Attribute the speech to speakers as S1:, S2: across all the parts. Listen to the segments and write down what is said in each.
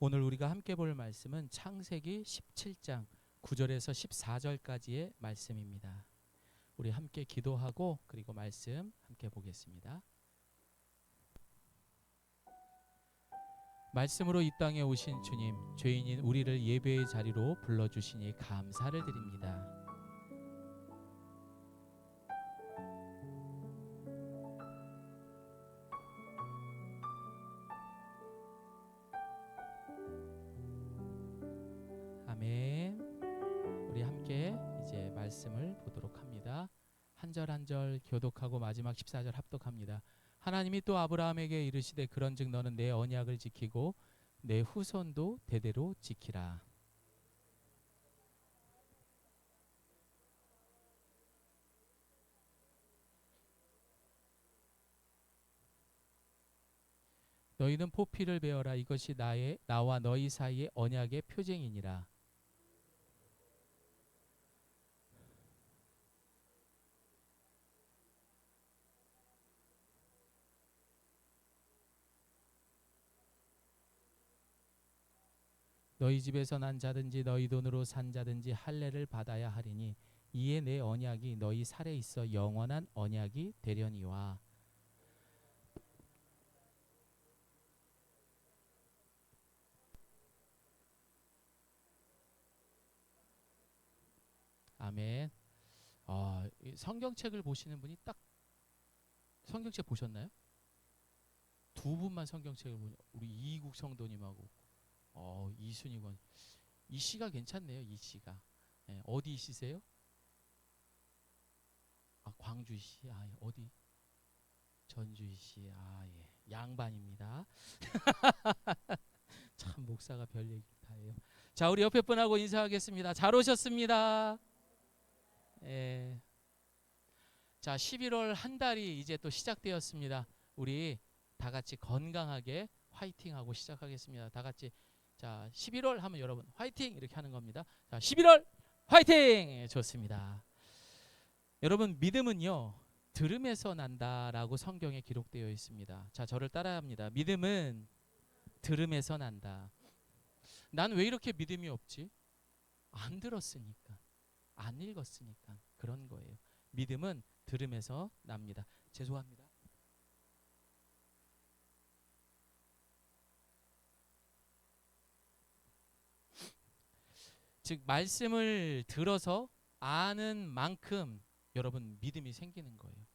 S1: 오늘 우리가 함께 볼 말씀은 창세기 17장 9절에서 14절까지의 말씀입니다. 우리 함께 기도하고 그리고 말씀 함께 보겠습니다. 말씀으로 이 땅에 오신 주님, 죄인인 우리를 예배의 자리로 불러주시니 감사를 드립니다. 아멘. 우리 함께 이제 말씀을 보도록 합니다. 한 절 한 절 교독하고 마지막 14절 합독합니다. 하나님이 또 아브라함에게 이르시되 그런즉 너는 내 언약을 지키고 내 후손도 대대로 지키라. 너희는 포피를 베어라. 이것이 나와 너희 사이의 언약의 표징이니라. 너희 집에서 난 자든지 너희 돈으로 산 자든지 할례를 받아야 하리니 이에 내 언약이 너희 살에 있어 영원한 언약이 되려니와. 아멘. 이 성경책을 보시는 분이 딱 성경책 보셨나요? 두 분만 성경책을 보냐? 우리 이국 성도님하고 이순이건 이 씨가 괜찮네요. 이 씨가 어디 씨세요? 광주시. 어디? 전주시. 예. 양반입니다. 참 목사가 별 얘기 다 해요. 자, 우리 옆에 분하고 인사하겠습니다. 잘 오셨습니다. 예. 자, 11월 한 달이 이제 또 시작되었습니다. 우리 다 같이 건강하게 화이팅하고 시작하겠습니다. 다 같이. 자, 11월 하면 여러분 화이팅 이렇게 하는 겁니다. 자, 11월 화이팅! 예, 좋습니다. 여러분, 믿음은요 들음에서 난다라고 성경에 기록되어 있습니다. 자, 저를 따라합니다. 믿음은 들음에서 난다. 난 왜 이렇게 믿음이 없지? 안 들었으니까, 안 읽었으니까 그런 거예요. 믿음은 들음에서 납니다. 죄송합니다. 즉 말씀을 들어서 아는 만큼 여러분 믿음이 생기는 거예요.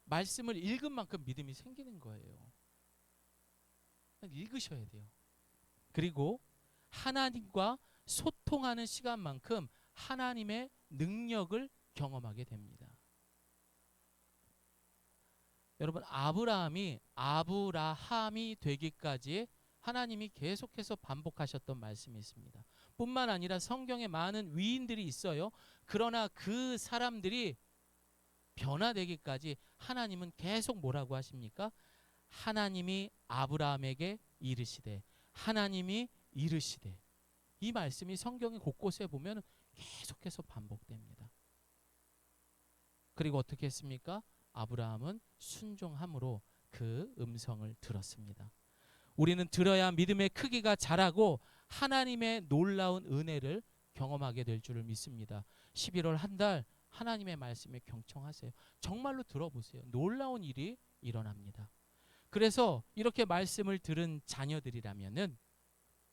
S1: 말씀을 읽은 만큼 믿음이 생기는 거예요. 읽으셔야 돼요. 그리고 하나님과 소통하는 시간만큼 하나님의 능력을 경험하게 됩니다. 여러분, 아브라함이 되기까지 하나님이 계속해서 반복하셨던 말씀이 있습니다. 뿐만 아니라 성경에 많은 위인들이 있어요. 그러나 그 사람들이 변화되기까지 하나님은 계속 뭐라고 하십니까? 하나님이 아브라함에게 이르시되, 하나님이 이르시되. 이 말씀이 성경의 곳곳에 보면 계속해서 반복됩니다. 그리고 어떻게 했습니까? 아브라함은 순종함으로 그 음성을 들었습니다. 우리는 들어야 믿음의 크기가 자라고 하나님의 놀라운 은혜를 경험하게 될 줄을 믿습니다. 11월 한 달 하나님의 말씀에 경청하세요. 정말로 들어보세요. 놀라운 일이 일어납니다. 그래서 이렇게 말씀을 들은 자녀들이라면은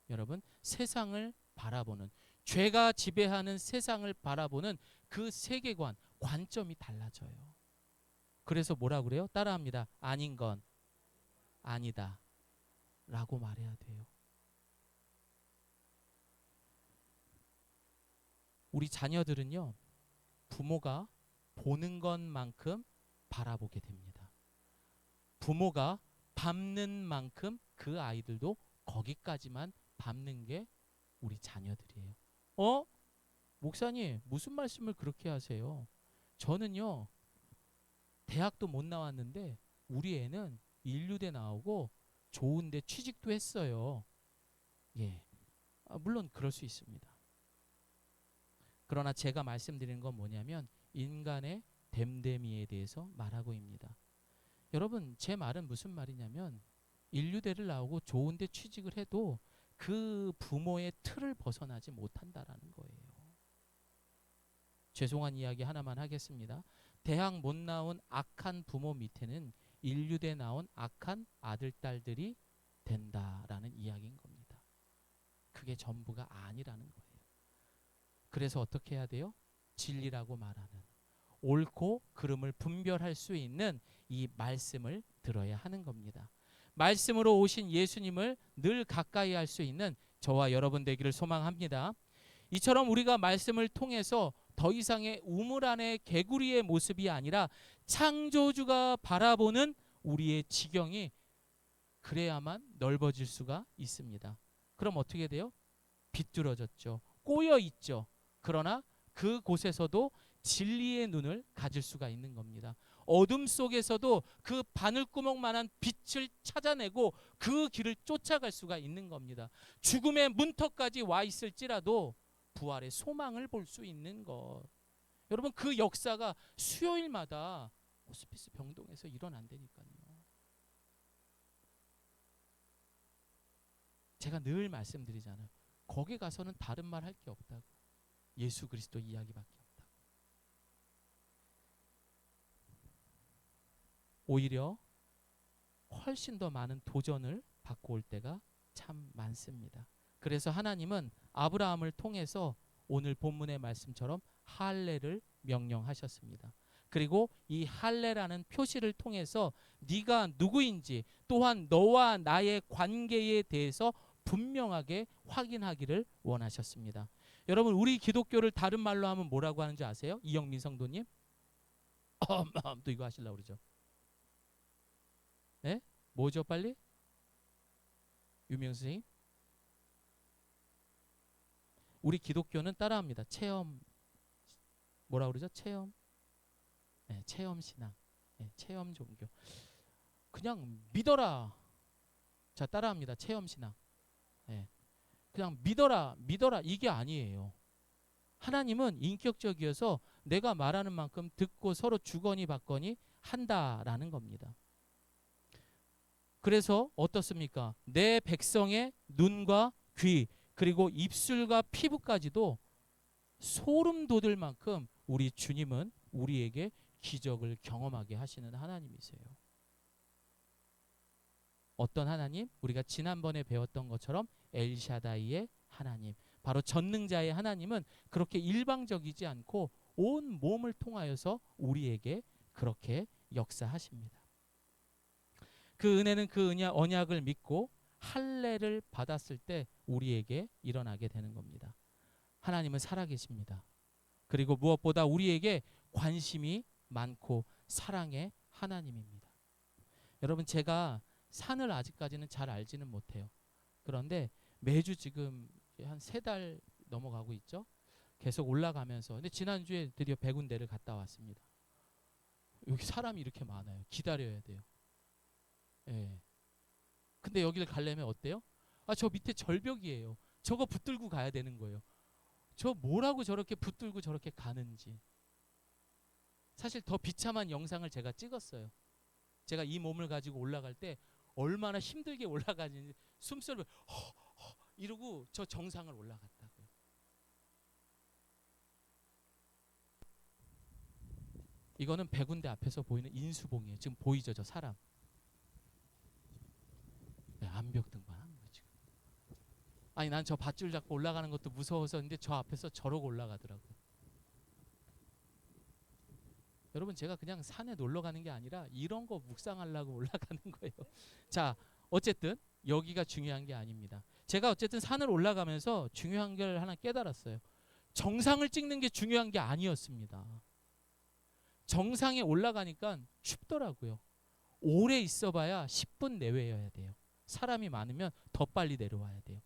S1: 여러분, 세상을 바라보는, 죄가 지배하는 세상을 바라보는 그 세계관, 관점이 달라져요. 그래서 뭐라 그래요? 따라합니다. 아닌 건 아니다 라고 말해야 돼요. 우리 자녀들은요, 부모가 보는 것만큼 바라보게 됩니다. 부모가 밟는 만큼 그 아이들도 거기까지만 밟는 게 우리 자녀들이에요. 목사님, 무슨 말씀을 그렇게 하세요? 저는요, 대학도 못 나왔는데 우리 애는 인류대 나오고 좋은데 취직도 했어요. 예, 물론 그럴 수 있습니다. 그러나 제가 말씀드리는 건 뭐냐면 인간의 됨됨이에 대해서 말하고입니다. 여러분, 제 말은 무슨 말이냐면 인류대를 나오고 좋은데 취직을 해도 그 부모의 틀을 벗어나지 못한다라는 거예요. 죄송한 이야기 하나만 하겠습니다. 대학 못 나온 악한 부모 밑에는 인류대 나온 악한 아들, 딸들이 된다라는 이야기인 겁니다. 그게 전부가 아니라는 거예요. 그래서 어떻게 해야 돼요? 진리라고 말하는 옳고 그름을 분별할 수 있는 이 말씀을 들어야 하는 겁니다. 말씀으로 오신 예수님을 늘 가까이 할 수 있는 저와 여러분 되기를 소망합니다. 이처럼 우리가 말씀을 통해서 더 이상의 우물 안의 개구리의 모습이 아니라 창조주가 바라보는 우리의 지경이 그래야만 넓어질 수가 있습니다. 그럼 어떻게 돼요? 비뚤어졌죠. 꼬여 있죠. 그러나 그곳에서도 진리의 눈을 가질 수가 있는 겁니다. 어둠 속에서도 그 바늘구멍만한 빛을 찾아내고 그 길을 쫓아갈 수가 있는 겁니다. 죽음의 문턱까지 와 있을지라도 부활의 소망을 볼 수 있는 것. 여러분, 그 역사가 수요일마다 호스피스 병동에서 일어난다니까요. 제가 늘 말씀드리잖아요. 거기 가서는 다른 말 할 게 없다고. 예수 그리스도 이야기밖에 없다고. 오히려 훨씬 더 많은 도전을 받고 올 때가 참 많습니다. 그래서 하나님은 아브라함을 통해서 오늘 본문의 말씀처럼 할례를 명령하셨습니다. 그리고 이 할례라는 표시를 통해서 네가 누구인지 또한 너와 나의 관계에 대해서 분명하게 확인하기를 원하셨습니다. 여러분, 우리 기독교를 다른 말로 하면 뭐라고 하는지 아세요? 이영민 성도님? 또 이거 하시려고 그러죠. 네? 뭐죠 빨리? 유명 선생님? 우리 기독교는 따라합니다. 체험, 뭐라 그러죠? 체험? 네, 체험 신앙. 네, 체험 종교. 그냥 믿어라. 자, 따라합니다. 체험 신앙. 네. 그냥 믿어라, 믿어라 이게 아니에요. 하나님은 인격적이어서 내가 말하는 만큼 듣고 서로 주거니 받거니 한다라는 겁니다. 그래서 어떻습니까? 내 백성의 눈과 귀 그리고 입술과 피부까지도 소름 돋을 만큼 우리 주님은 우리에게 기적을 경험하게 하시는 하나님이세요. 어떤 하나님? 우리가 지난번에 배웠던 것처럼 엘샤다이의 하나님, 바로 전능자의 하나님은 그렇게 일방적이지 않고 온 몸을 통하여서 우리에게 그렇게 역사하십니다. 그 은혜는 그 언약을 믿고 할례를 받았을 때 우리에게 일어나게 되는 겁니다. 하나님은 살아계십니다. 그리고 무엇보다 우리에게 관심이 많고 사랑의 하나님입니다. 여러분, 제가 산을 아직까지는 잘 알지는 못해요. 그런데 매주 지금 한 3달 넘어가고 있죠. 계속 올라가면서. 근데 지난주에 드디어 100군데를 갔다 왔습니다. 여기 사람이 이렇게 많아요. 기다려야 돼요. 예. 근데 여기를 가려면 어때요? 아, 저 밑에 절벽이에요. 저거 붙들고 가야 되는 거예요. 저 뭐라고 저렇게 붙들고 저렇게 가는지. 사실 더 비참한 영상을 제가 찍었어요. 제가 이 몸을 가지고 올라갈 때 얼마나 힘들게 올라가는지 숨소리를 이러고 저 정상을 올라갔다고요. 이거는 100군데 앞에서 보이는 인수봉이에요. 지금 보이죠, 저 사람. 네, 암벽 등반하는 거죠. 아니, 난 저 밧줄 잡고 올라가는 것도 무서워서 근데 저 앞에서 저러고 올라가더라고요. 여러분, 제가 그냥 산에 놀러 가는 게 아니라 이런 거 묵상하려고 올라가는 거예요. 자, 어쨌든 여기가 중요한 게 아닙니다. 제가 어쨌든 산을 올라가면서 중요한 걸 하나 깨달았어요. 정상을 찍는 게 중요한 게 아니었습니다. 정상에 올라가니까 춥더라고요. 오래 있어봐야 10분 내외여야 돼요. 사람이 많으면 더 빨리 내려와야 돼요.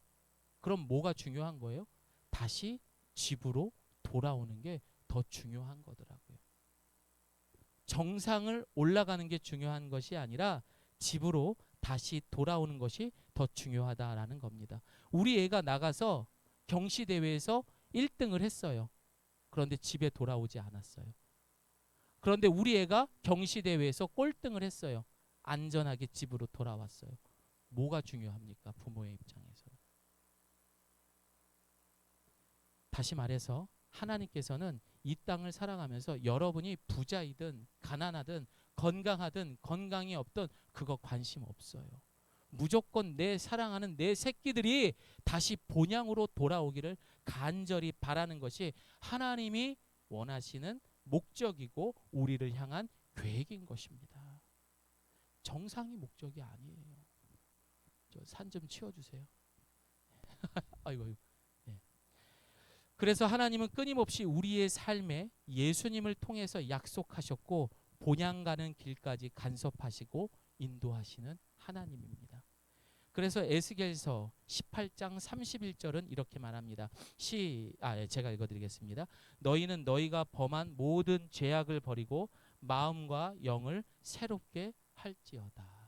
S1: 그럼 뭐가 중요한 거예요? 다시 집으로 돌아오는 게 더 중요한 거더라고요. 정상을 올라가는 게 중요한 것이 아니라 집으로 다시 돌아오는 것이 더 중요하다라는 겁니다. 우리 애가 나가서 경시대회에서 1등을 했어요. 그런데 집에 돌아오지 않았어요. 그런데 우리 애가 경시대회에서 꼴등을 했어요. 안전하게 집으로 돌아왔어요. 뭐가 중요합니까? 부모의 입장에서. 다시 말해서 하나님께서는 이 땅을 살아가면서 여러분이 부자이든 가난하든 건강하든 건강이 없든 그거 관심 없어요. 무조건 내 사랑하는 내 새끼들이 다시 본향으로 돌아오기를 간절히 바라는 것이 하나님이 원하시는 목적이고 우리를 향한 계획인 것입니다. 정상이 목적이 아니에요. 저 산 좀 치워주세요. 아이고, 아이고. 예. 그래서 하나님은 끊임없이 우리의 삶에 예수님을 통해서 약속하셨고 본향 가는 길까지 간섭하시고 인도하시는 하나님입니다. 그래서 에스겔서 18장 31절은 이렇게 말합니다. 제가 읽어드리겠습니다. 너희는 너희가 범한 모든 죄악을 버리고 마음과 영을 새롭게 할지어다.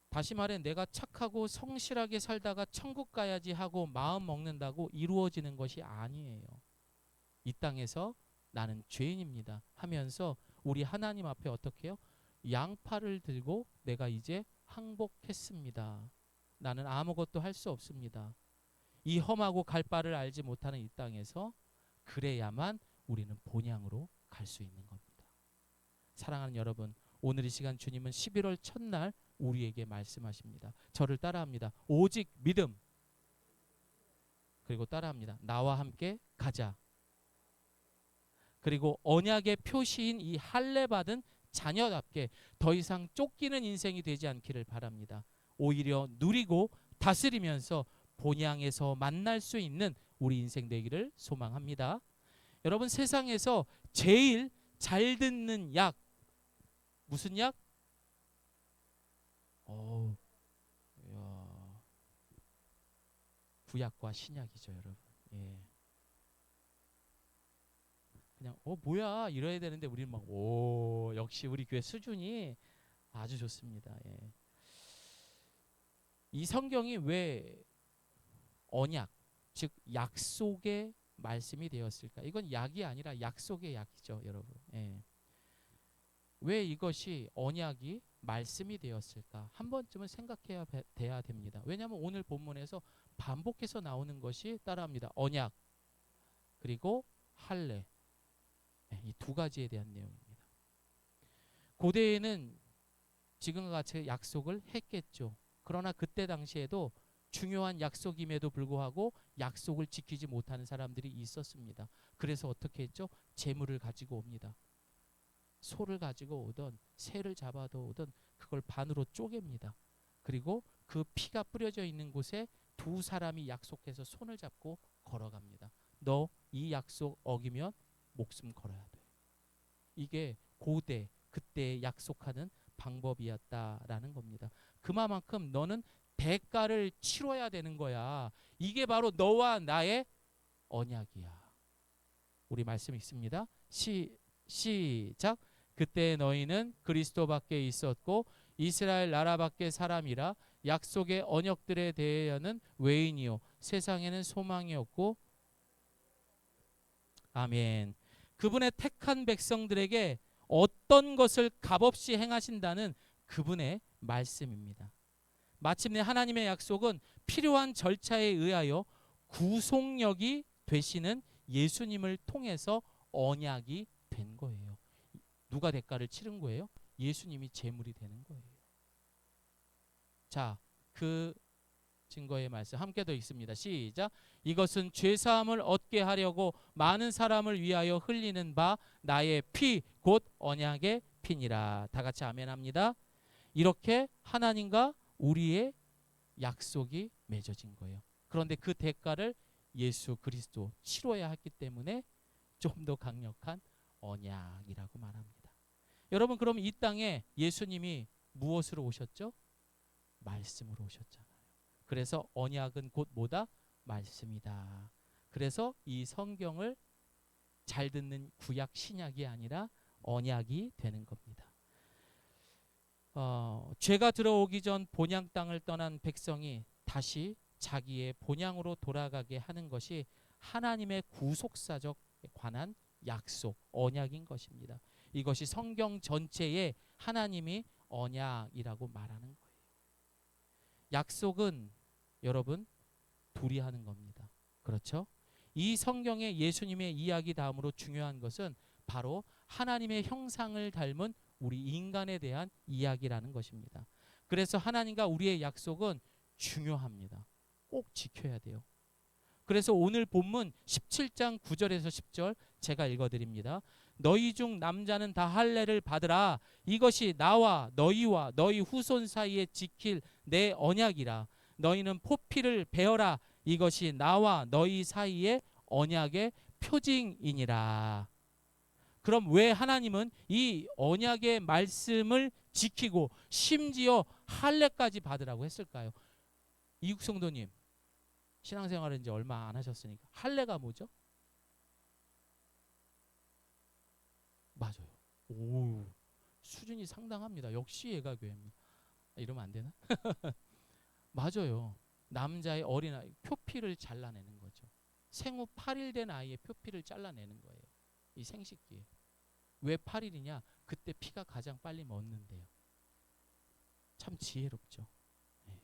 S1: 다시 말해 내가 착하고 성실하게 살다가 천국 가야지 하고 마음 먹는다고 이루어지는 것이 아니에요. 이 땅에서 나는 죄인입니다 하면서 우리 하나님 앞에 어떻게 해요? 양팔을 들고 내가 이제 항복했습니다. 나는 아무것도 할 수 없습니다. 이 험하고 갈 바를 알지 못하는 이 땅에서 그래야만 우리는 본향으로 갈 수 있는 겁니다. 사랑하는 여러분, 오늘 이 시간 주님은 11월 첫날 우리에게 말씀하십니다. 저를 따라합니다. 오직 믿음. 그리고 따라합니다. 나와 함께 가자. 그리고 언약의 표시인 이 할례 받은 자녀답게 더 이상 쫓기는 인생이 되지 않기를 바랍니다. 오히려 누리고 다스리면서 본향에서 만날 수 있는 우리 인생 되기를 소망합니다. 여러분, 세상에서 제일 잘 듣는 약 무슨 약? 이야, 구약과 신약이죠, 여러분. 예. 그냥 뭐야 이래야 되는데 우리는 막 역시 우리 교회 수준이 아주 좋습니다. 예. 이 성경이 왜 언약, 즉 약속의 말씀이 되었을까? 이건 약이 아니라 약속의 약이죠, 여러분. 예. 왜 이것이 언약이 말씀이 되었을까? 한 번쯤은 생각해야 돼야 됩니다. 왜냐하면 오늘 본문에서 반복해서 나오는 것이 따라합니다. 언약 그리고 할례. 이 두 가지에 대한 내용입니다. 고대에는 지금과 같이 약속을 했겠죠. 그러나 그때 당시에도 중요한 약속임에도 불구하고 약속을 지키지 못하는 사람들이 있었습니다. 그래서 어떻게 했죠? 재물을 가지고 옵니다. 소를 가지고 오든 새를 잡아도 오든 그걸 반으로 쪼갭니다. 그리고 그 피가 뿌려져 있는 곳에 두 사람이 약속해서 손을 잡고 걸어갑니다. 너 이 약속 어기면 목숨 걸어야 돼. 이게 고대 그때 약속하는 방법이었다라는 겁니다. 그만큼 너는 대가를 치러야 되는 거야. 이게 바로 너와 나의 언약이야. 우리 말씀 있습니다. 시작. 그때 너희는 그리스도 밖에 있었고 이스라엘 나라 밖의 사람이라 약속의 언약들에 대하여는 외인이요 세상에는 소망이 없고 아멘. 그분의 택한 백성들에게 어떤 것을 값없이 행하신다는 그분의 말씀입니다. 마침내 하나님의 약속은 필요한 절차에 의하여 구속력이 되시는 예수님을 통해서 언약이 된 거예요. 누가 대가를 치른 거예요? 예수님이 제물이 되는 거예요. 자, 그 증거의 말씀 함께 더 읽습니다. 시작. 이것은 죄사함을 얻게 하려고 많은 사람을 위하여 흘리는 바 나의 피 곧 언약의 피니라. 다 같이 아멘합니다. 이렇게 하나님과 우리의 약속이 맺어진 거예요. 그런데 그 대가를 예수 그리스도 치러야 했기 때문에 좀 더 강력한 언약이라고 말합니다. 여러분, 그럼 이 땅에 예수님이 무엇으로 오셨죠? 말씀으로 오셨잖아요. 그래서 언약은 곧 뭐다? 말씀이다. 그래서 이 성경을 잘 듣는 구약 신약이 아니라 언약이 되는 겁니다. 죄가 들어오기 전 본향 땅을 떠난 백성이 다시 자기의 본향으로 돌아가게 하는 것이 하나님의 구속사적 관한 약속, 언약인 것입니다. 이것이 성경 전체에 하나님이 언약이라고 말하는 거예요. 약속은 여러분 둘이 하는 겁니다. 그렇죠? 이 성경의 예수님의 이야기 다음으로 중요한 것은 바로 하나님의 형상을 닮은 우리 인간에 대한 이야기라는 것입니다. 그래서 하나님과 우리의 약속은 중요합니다. 꼭 지켜야 돼요. 그래서 오늘 본문 17장 9절에서 10절 제가 읽어드립니다. 너희 중 남자는 다 할례를 받으라. 이것이 나와 너희와 너희 후손 사이에 지킬 내 언약이라. 너희는 포피를 베어라. 이것이 나와 너희 사이의 언약의 표징이니라. 그럼 왜 하나님은 이 언약의 말씀을 지키고 심지어 할례까지 받으라고 했을까요? 이국 성도님, 신앙생활은 이제 얼마 안 하셨으니까 할례가 뭐죠? 맞아요. 오, 수준이 상당합니다. 역시 예가교회입니다. 이러면 안 되나? 맞아요. 남자의 어린아이 표피를 잘라내는 거죠. 생후 8일 된 아이의 표피를 잘라내는 거예요. 이 생식기에. 왜 8일이냐? 그때 피가 가장 빨리 멎는데요. 참 지혜롭죠. 네.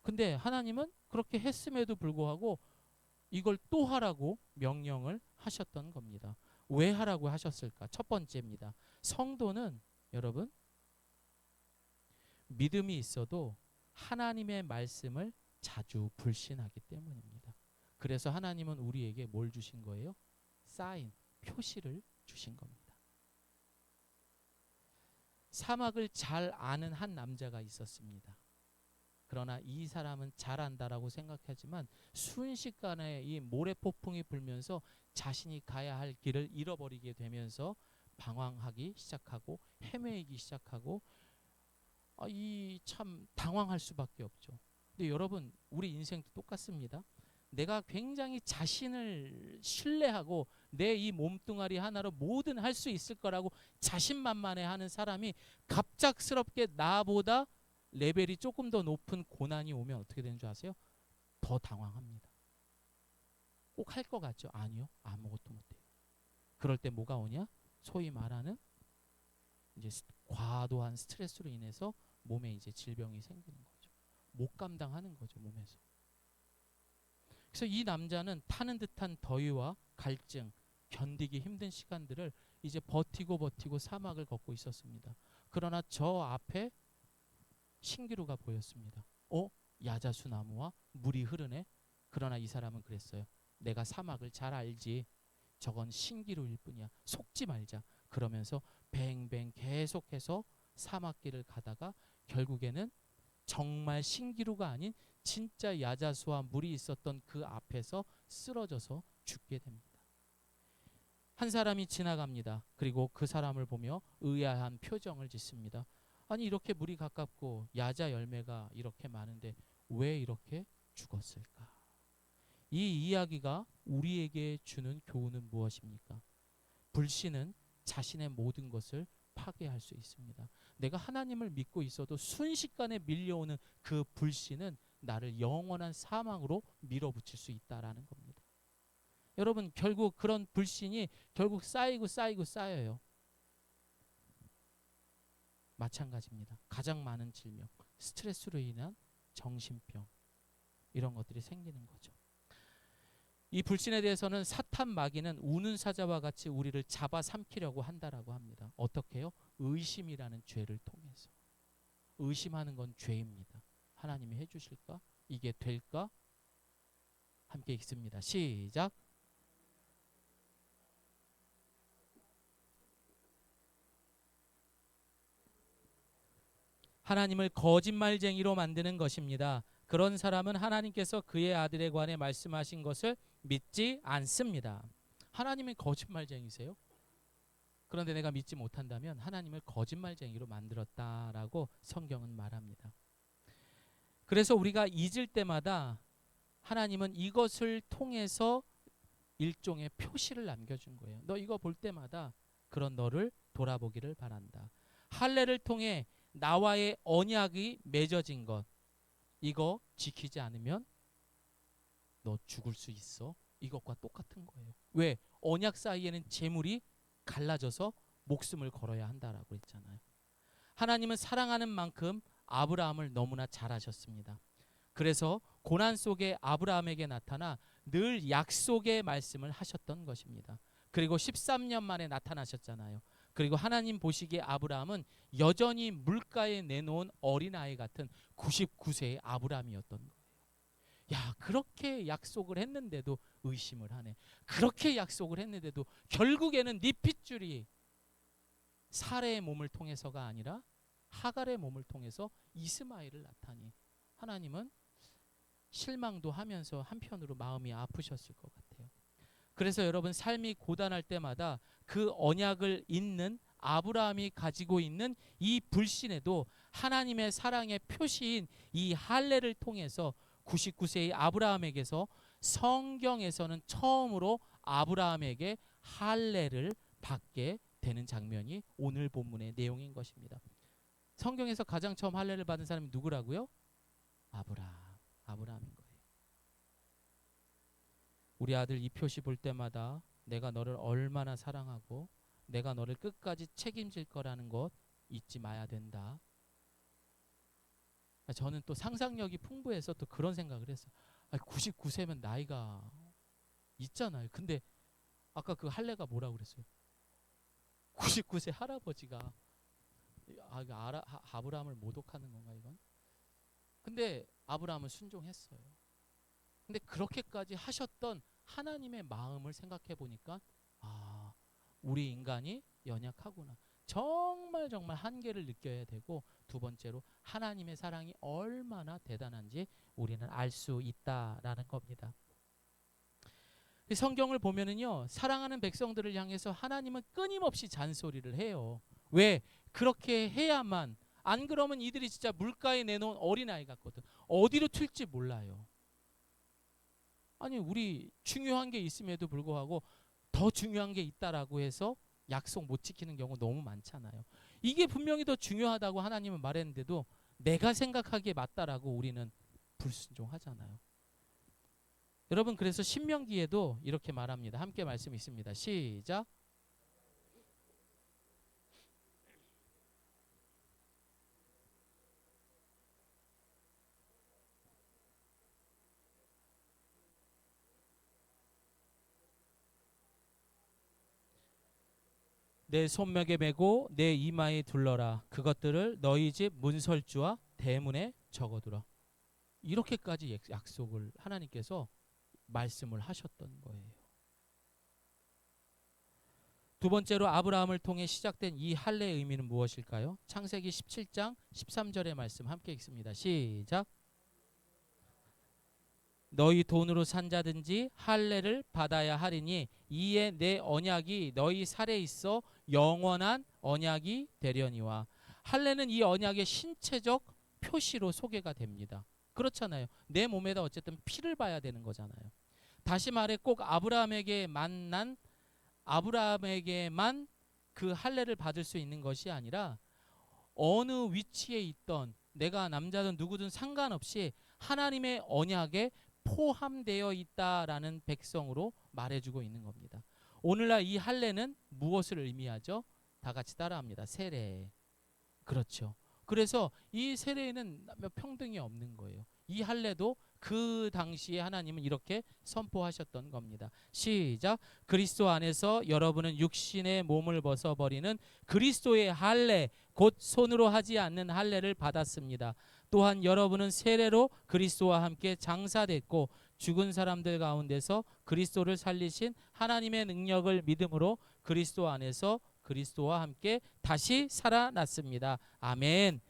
S1: 근데 하나님은 그렇게 했음에도 불구하고 이걸 또 하라고 명령을 하셨던 겁니다. 왜 하라고 하셨을까? 첫 번째입니다. 성도는 여러분 믿음이 있어도 하나님의 말씀을 자주 불신하기 때문입니다. 그래서 하나님은 우리에게 뭘 주신 거예요? 사인, 표시를 주신 겁니다. 사막을 잘 아는 한 남자가 있었습니다. 그러나 이 사람은 잘 안다라고 생각하지만 순식간에 이 모래폭풍이 불면서 자신이 가야 할 길을 잃어버리게 되면서 방황하기 시작하고 헤매이기 시작하고 이 참 당황할 수밖에 없죠. 근데 여러분 우리 인생도 똑같습니다. 내가 굉장히 자신을 신뢰하고 내 이 몸뚱아리 하나로 뭐든 할 수 있을 거라고 자신만만해하는 사람이 갑작스럽게 나보다 레벨이 조금 더 높은 고난이 오면 어떻게 되는 줄 아세요? 더 당황합니다. 꼭 할 것 같죠? 아니요. 아무것도 못해요. 그럴 때 뭐가 오냐? 소위 말하는 이제 과도한 스트레스로 인해서 몸에 이제 질병이 생기는 거죠. 못 감당하는 거죠, 몸에서. 그래서 이 남자는 타는 듯한 더위와 갈증, 견디기 힘든 시간들을 이제 버티고 사막을 걷고 있었습니다. 그러나 저 앞에 신기루가 보였습니다. 야자수 나무와 물이 흐르네. 그러나 이 사람은 그랬어요. 내가 사막을 잘 알지. 저건 신기루일 뿐이야. 속지 말자. 그러면서 뱅뱅 계속해서 사막길을 가다가 결국에는 정말 신기루가 아닌 진짜 야자수와 물이 있었던 그 앞에서 쓰러져서 죽게 됩니다. 한 사람이 지나갑니다. 그리고 그 사람을 보며 의아한 표정을 짓습니다. 아니 이렇게 물이 가깝고 야자 열매가 이렇게 많은데 왜 이렇게 죽었을까? 이 이야기가 우리에게 주는 교훈은 무엇입니까? 불신은 자신의 모든 것을 파괴할 수 있습니다. 내가 하나님을 믿고 있어도 순식간에 밀려오는 그 불신은 나를 영원한 사망으로 밀어붙일 수 있다라는 겁니다. 여러분 결국 그런 불신이 결국 쌓여요. 마찬가지입니다. 가장 많은 질병, 스트레스로 인한 정신병 이런 것들이 생기는 거죠. 이 불신에 대해서는 사탄 마귀는 우는 사자와 같이 우리를 잡아삼키려고 한다라고 합니다. 어떻게요? 의심이라는 죄를 통해서. 의심하는 건 죄입니다. 하나님이 해주실까? 이게 될까? 함께 읽습니다. 시작. 하나님을 거짓말쟁이로 만드는 것입니다. 그런 사람은 하나님께서 그의 아들에 관해 말씀하신 것을 믿지 않습니다. 하나님이 거짓말쟁이세요? 그런데 내가 믿지 못한다면 하나님을 거짓말쟁이로 만들었다라고 성경은 말합니다. 그래서 우리가 잊을 때마다 하나님은 이것을 통해서 일종의 표시를 남겨준 거예요. 너 이거 볼 때마다 그런 너를 돌아보기를 바란다. 할례를 통해 나와의 언약이 맺어진 것, 이거 지키지 않으면 너 죽을 수 있어. 이것과 똑같은 거예요. 왜? 언약 사이에는 재물이 갈라져서 목숨을 걸어야 한다라고 했잖아요. 하나님은 사랑하는 만큼 아브라함을 너무나 잘 아셨습니다. 그래서 고난 속에 아브라함에게 나타나 늘 약속의 말씀을 하셨던 것입니다. 그리고 13년 만에 나타나셨잖아요. 그리고 하나님 보시기에 아브라함은 여전히 물가에 내놓은 어린아이 같은 99세의 아브라함이었던 거예요. 야, 그렇게 약속을 했는데도 의심을 하네. 그렇게 약속을 했는데도 결국에는 네 핏줄이 사레의 몸을 통해서가 아니라 하갈의 몸을 통해서 이스마엘을 낳다니, 하나님은 실망도 하면서 한편으로 마음이 아프셨을 것 같아요. 그래서 여러분, 삶이 고단할 때마다 그 언약을 잇는 아브라함이 가지고 있는 이 불신에도 하나님의 사랑의 표시인 이 할례를 통해서 99세의 아브라함에게서 성경에서는 처음으로 아브라함에게 할례를 받게 되는 장면이 오늘 본문의 내용인 것입니다. 성경에서 가장 처음 할례를 받은 사람이 누구라고요? 아브라함인 거예요. 우리 아들 이 표시 볼 때마다 내가 너를 얼마나 사랑하고 내가 너를 끝까지 책임질 거라는 것 잊지 마야 된다. 저는 또 상상력이 풍부해서 또 그런 생각을 했어요. 99세면 나이가 있잖아요. 근데 아까 그 할례가 뭐라고 그랬어요? 99세 할아버지가 아브라함을 모독하는 건가 이건? 근데 아브라함은 순종했어요. 근데 그렇게까지 하셨던 하나님의 마음을 생각해 보니까 우리 인간이 연약하구나. 정말 한계를 느껴야 되고, 두 번째로 하나님의 사랑이 얼마나 대단한지 우리는 알 수 있다라는 겁니다. 성경을 보면은요, 사랑하는 백성들을 향해서 하나님은 끊임없이 잔소리를 해요. 왜? 그렇게 해야만, 안 그러면 이들이 진짜 물가에 내놓은 어린아이 같거든. 어디로 튈지 몰라요. 아니, 우리 중요한 게 있음에도 불구하고 더 중요한 게 있다라고 해서 약속 못 지키는 경우 너무 많잖아요. 이게 분명히 더 중요하다고 하나님은 말했는데도 내가 생각하기에 맞다라고 우리는 불순종하잖아요. 여러분, 그래서 신명기에도 이렇게 말합니다. 함께 말씀 있습니다. 시작. 내 손목에 메고 내 이마에 둘러라. 그것들을 너희 집 문설주와 대문에 적어두라. 이렇게까지 약속을 하나님께서 말씀을 하셨던 거예요. 두 번째로 아브라함을 통해 시작된 이 할례의 의미는 무엇일까요? 창세기 17장 13절의 말씀 함께 읽습니다. 시작. 너희 돈으로 산 자든지 할례를 받아야 하리니 이에 내 언약이 너희 살에 있어 영원한 언약이 되려니와. 할례는 이 언약의 신체적 표시로 소개가 됩니다. 그렇잖아요. 내 몸에다 어쨌든 피를 봐야 되는 거잖아요. 다시 말해 꼭 아브라함에게만 그 할례를 받을 수 있는 것이 아니라 어느 위치에 있던, 내가 남자든 누구든 상관없이 하나님의 언약에 포함되어 있다라는 백성으로 말해주고 있는 겁니다. 오늘날 이 할례는 무엇을 의미하죠? 다 같이 따라합니다. 세례. 그렇죠. 그래서 이 세례에는 평등이 없는 거예요. 이 할례도 그 당시에 하나님은 이렇게 선포하셨던 겁니다. 시작. 그리스도 안에서 여러분은 육신의 몸을 벗어버리는 그리스도의 할례, 곧 손으로 하지 않는 할례를 받았습니다. 또한 여러분은 세례로 그리스도와 함께 장사됐고 죽은 사람들 가운데서 그리스도를 살리신 하나님의 능력을 믿음으로 그리스도 안에서 그리스도와 함께 다시 살아났습니다. 아멘.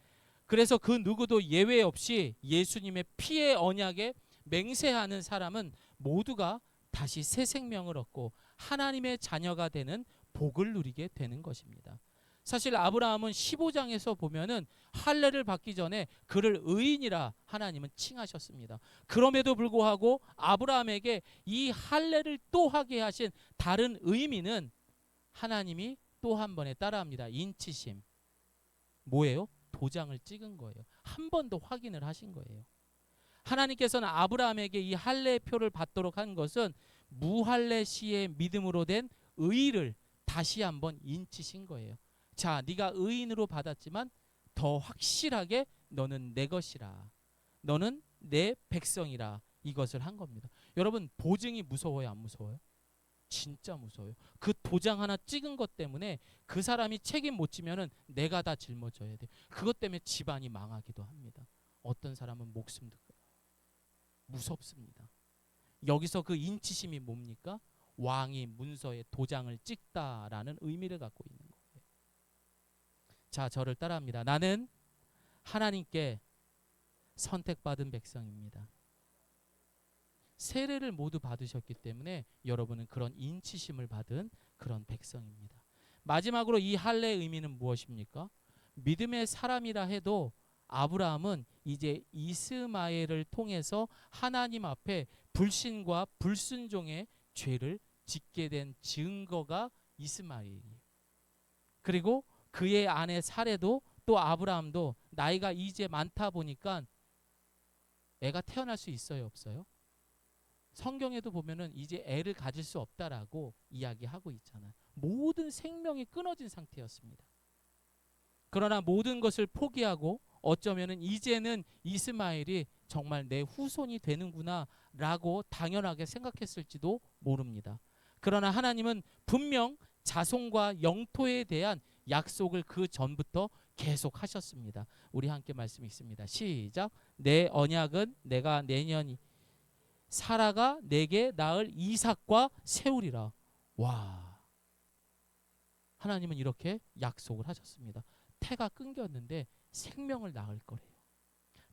S1: 그래서 그 누구도 예외 없이 예수님의 피의 언약에 맹세하는 사람은 모두가 다시 새 생명을 얻고 하나님의 자녀가 되는 복을 누리게 되는 것입니다. 사실 아브라함은 15장에서 보면은 할례를 받기 전에 그를 의인이라 하나님은 칭하셨습니다. 그럼에도 불구하고 아브라함에게 이 할례를 또 하게 하신 다른 의미는 하나님이 또 한 번에 따라합니다. 인치심. 뭐예요? 도장을 찍은 거예요. 한 번 더 확인을 하신 거예요. 하나님께서는 아브라함에게 이 할례의 표를 받도록 한 것은 무할례 시의 믿음으로 된 의를 다시 한번 인치신 거예요. 자, 네가 의인으로 받았지만 더 확실하게 너는 내 것이라. 너는 내 백성이라 이것을 한 겁니다. 여러분, 보증이 무서워요, 안 무서워요? 진짜 무서워요. 그 도장 하나 찍은 것 때문에 그 사람이 책임 못 지면은 내가 다 짊어져야 돼. 그것 때문에 집안이 망하기도 합니다. 어떤 사람은 목숨도 무섭습니다. 여기서 그 인치심이 뭡니까? 왕이 문서에 도장을 찍다라는 의미를 갖고 있는 거예요. 자, 저를 따라합니다. 나는 하나님께 선택받은 백성입니다. 세례를 모두 받으셨기 때문에 여러분은 그런 인치심을 받은 그런 백성입니다. 마지막으로 이 할례의 의미는 무엇입니까? 믿음의 사람이라 해도 아브라함은 이제 이스마엘을 통해서 하나님 앞에 불신과 불순종의 죄를 짓게 된 증거가 이스마엘이에요. 그리고 그의 아내 사레도 또 아브라함도 나이가 이제 많다 보니까 애가 태어날 수 있어요, 없어요? 성경에도 보면은 이제 애를 가질 수 없다라고 이야기하고 있잖아요. 모든 생명이 끊어진 상태였습니다. 그러나 모든 것을 포기하고 어쩌면은 이제는 이스마엘이 정말 내 후손이 되는구나라고 당연하게 생각했을지도 모릅니다. 그러나 하나님은 분명 자손과 영토에 대한 약속을 그 전부터 계속 하셨습니다. 우리 함께 말씀 있습니다. 시작. 내 언약은 내가 내년이 사라가 내게 낳을 이삭과 세우리라. 와, 하나님은 이렇게 약속을 하셨습니다. 태가 끊겼는데 생명을 낳을 거래요.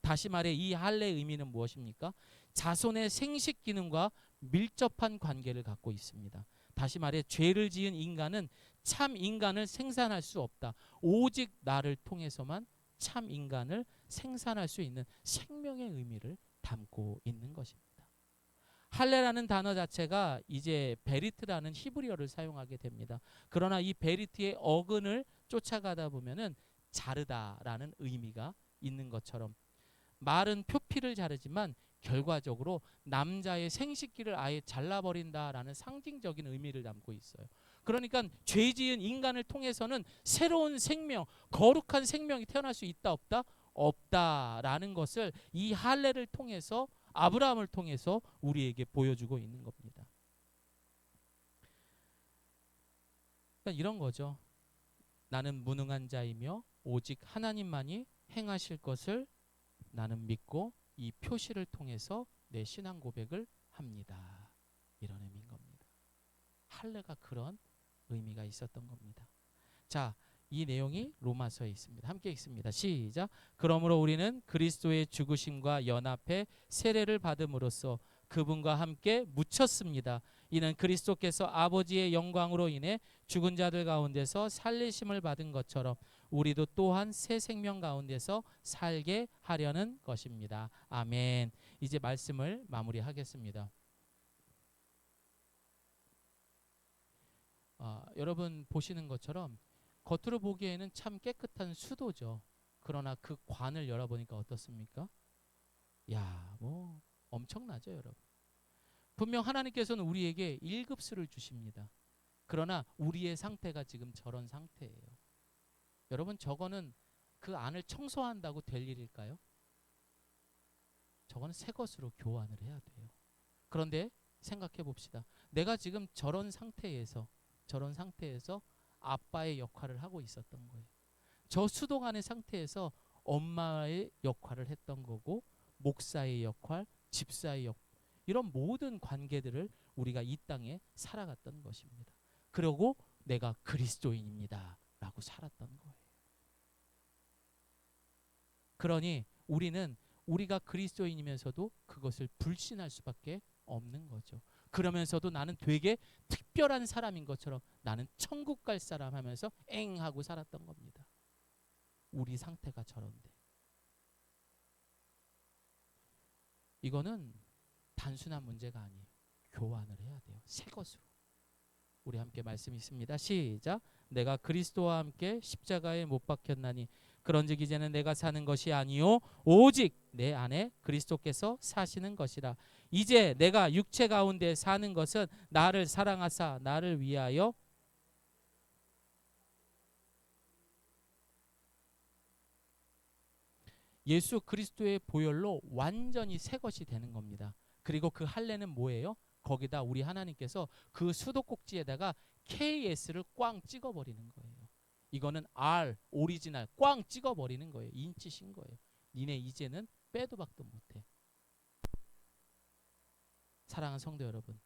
S1: 다시 말해 이 할례의 의미는 무엇입니까? 자손의 생식 기능과 밀접한 관계를 갖고 있습니다. 다시 말해 죄를 지은 인간은 참 인간을 생산할 수 없다. 오직 나를 통해서만 참 인간을 생산할 수 있는 생명의 의미를 담고 있는 것입니다. 할례라는 단어 자체가 이제 베리트라는 히브리어를 사용하게 됩니다. 그러나 이 베리트의 어근을 쫓아가다 보면은 자르다라는 의미가 있는 것처럼 말은 표피를 자르지만 결과적으로 남자의 생식기를 아예 잘라버린다라는 상징적인 의미를 담고 있어요. 그러니까 죄 지은 인간을 통해서는 새로운 생명, 거룩한 생명이 태어날 수 있다 없다? 없다라는 것을 이 할례를 통해서 아브라함을 통해서 우리에게 보여주고 있는 겁니다. 그러니까 이런 거죠. 나는 무능한 자이며 오직 하나님만이 행하실 것을 나는 믿고 이 표시를 통해서 내 신앙 고백을 합니다. 이런 의미인 겁니다. 할례가 그런 의미가 있었던 겁니다. 자, 이 내용이 로마서에 있습니다. 함께 읽습니다. 시작. 그러므로 우리는 그리스도의 죽으심과 연합해 세례를 받음으로써 그분과 함께 묻혔습니다. 이는 그리스도께서 아버지의 영광으로 인해 죽은 자들 가운데서 살리심을 받은 것처럼 우리도 또한 새 생명 가운데서 살게 하려는 것입니다. 아멘. 이제 말씀을 마무리하겠습니다. 여러분 보시는 것처럼 겉으로 보기에는 참 깨끗한 수도죠. 그러나 그 관을 열어보니까 어떻습니까? 야, 뭐 엄청나죠, 여러분. 분명 하나님께서는 우리에게 1급수를 주십니다. 그러나 우리의 상태가 지금 저런 상태예요. 여러분, 저거는 그 안을 청소한다고 될 일일까요? 저거는 새 것으로 교환을 해야 돼요. 그런데 생각해 봅시다. 내가 지금 저런 상태에서 아빠의 역할을 하고 있었던 거예요. 저 수동안의 상태에서 엄마의 역할을 했던 거고, 목사의 역할, 집사의 역할, 이런 모든 관계들을 우리가 이 땅에 살아갔던 것입니다. 그리고 내가 그리스도인입니다 라고 살았던 거예요. 그러니 우리는 우리가 그리스도인이면서도 그것을 불신할 수밖에 없는 거죠. 그러면서도 나는 되게 특별한 사람인 것처럼 나는 천국 갈 사람 하면서 엥 하고 살았던 겁니다. 우리 상태가 저런데. 이거는 단순한 문제가 아니에요. 교환을 해야 돼요. 새 것으로. 우리 함께 말씀 있습니다. 시작. 내가 그리스도와 함께 십자가에 못 박혔나니 그런즉 이제는 내가 사는 것이 아니요 오직 내 안에 그리스도께서 사시는 것이라. 이제 내가 육체 가운데 사는 것은 나를 사랑하사 나를 위하여 예수 그리스도의 보혈로 완전히 새 것이 되는 겁니다. 그리고 그 할례는 뭐예요? 거기다 우리 하나님께서 그 수도꼭지에다가 KS를 꽝 찍어버리는 거예요. 이거는 R, 오리지널 꽝 찍어버리는 거예요. 인치신 거예요. 니네 이제는 빼도 박도 못해. 사랑하는 성도 여러분,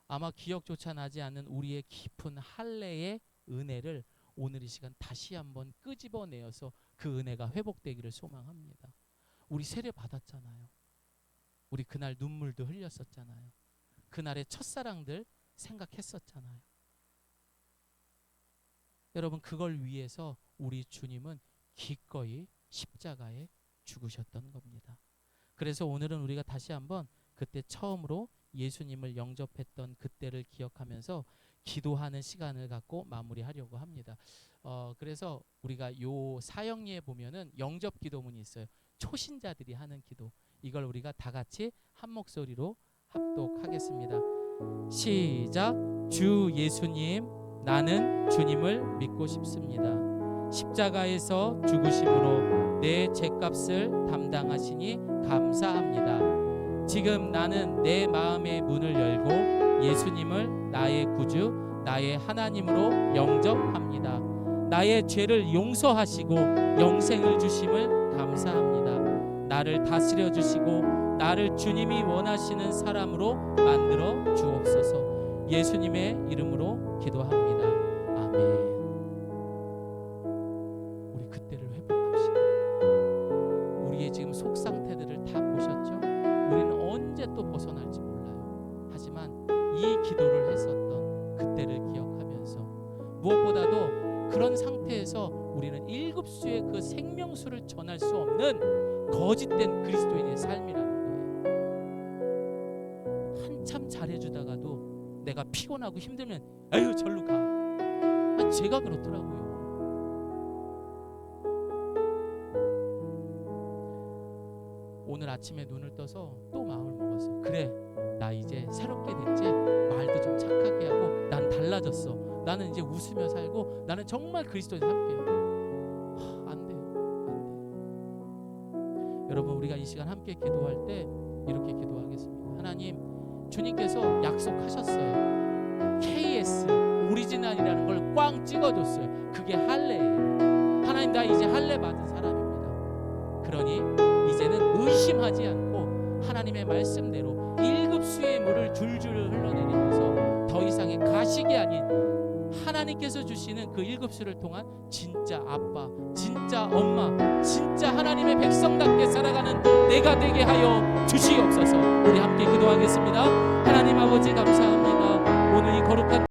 S1: 아마 기억조차 나지 않는 우리의 깊은 할례의 은혜를 오늘 이 시간 다시 한번 끄집어내어서 그 은혜가 회복되기를 소망합니다. 우리 세례 받았잖아요. 우리 그날 눈물도 흘렸었잖아요. 그날의 첫사랑들 생각했었잖아요. 여러분, 그걸 위해서 우리 주님은 기꺼이 십자가에 죽으셨던 겁니다. 그래서 오늘은 우리가 다시 한번 그때 처음으로 예수님을 영접했던 그때를 기억하면서 기도하는 시간을 갖고 마무리하려고 합니다. 그래서 우리가 요 사형리에 보면은 영접 기도문이 있어요. 초신자들이 하는 기도. 이걸 우리가 다 같이 한 목소리로 합독하겠습니다. 시작. 주 예수님, 나는 주님을 믿고 싶습니다. 십자가에서 죽으심으로 내 죄값을 담당하시니 감사합니다. 지금 나는 내 마음의 문을 열고 예수님을 나의 구주, 나의 하나님으로 영접합니다. 나의 죄를 용서하시고 영생을 주심을 감사합니다. 나를 다스려 주시고 나를 주님이 원하시는 사람으로 만들어 주옵소서. 예수님의 이름으로 기도합니다. 아멘. 우리 그때를 회복합시다. 우리의 지금 속 상태들을 다 보셨죠? 우리는 언제 또 벗어날지 몰라요. 하지만 이 기도를 했었던 그때를 기억하면서 무엇보다도 그런 상태에서 우리는 일급수의 그 생명수를 전할 수 없는 거짓된 그리스도인의 삶이라는 거예요. 한참 잘해주다가도 내가 피곤하고 힘들면 아유 절로 가. 제가 그렇더라고요. 오늘 아침에 눈을 떠서 또 마음을 먹었어요. 그래, 나 이제 새롭게 됐지. 말도 좀 착하게 하고 난 달라졌어. 나는 이제 웃으며 살고 나는 정말 그리스도인과 함께해요. 안 돼요. 여러분, 우리가 이 시간 함께 기도할 때 이렇게 기도하겠습니다. 하나님, 주님께서 약속하셨어요. KS 오리지널이라는 걸 꽝 찍어줬어요. 그게 할례예요. 하나님, 나 이제 할례 받은 사람입니다. 그러니 이제는 의심하지 않고 하나님의 말씀대로 1급수의 물을 줄줄 흘러내리면서 더 이상의 가식이 아닌 하나님께서 주시는 그 1급수를 통한 진짜 아빠, 진짜 엄마, 진짜 하나님의 백성답게 살아가는 내가 되게 하여 주시옵소서. 우리 함께 기도하겠습니다. 하나님 아버지 감사합니다. 오늘 이 거룩한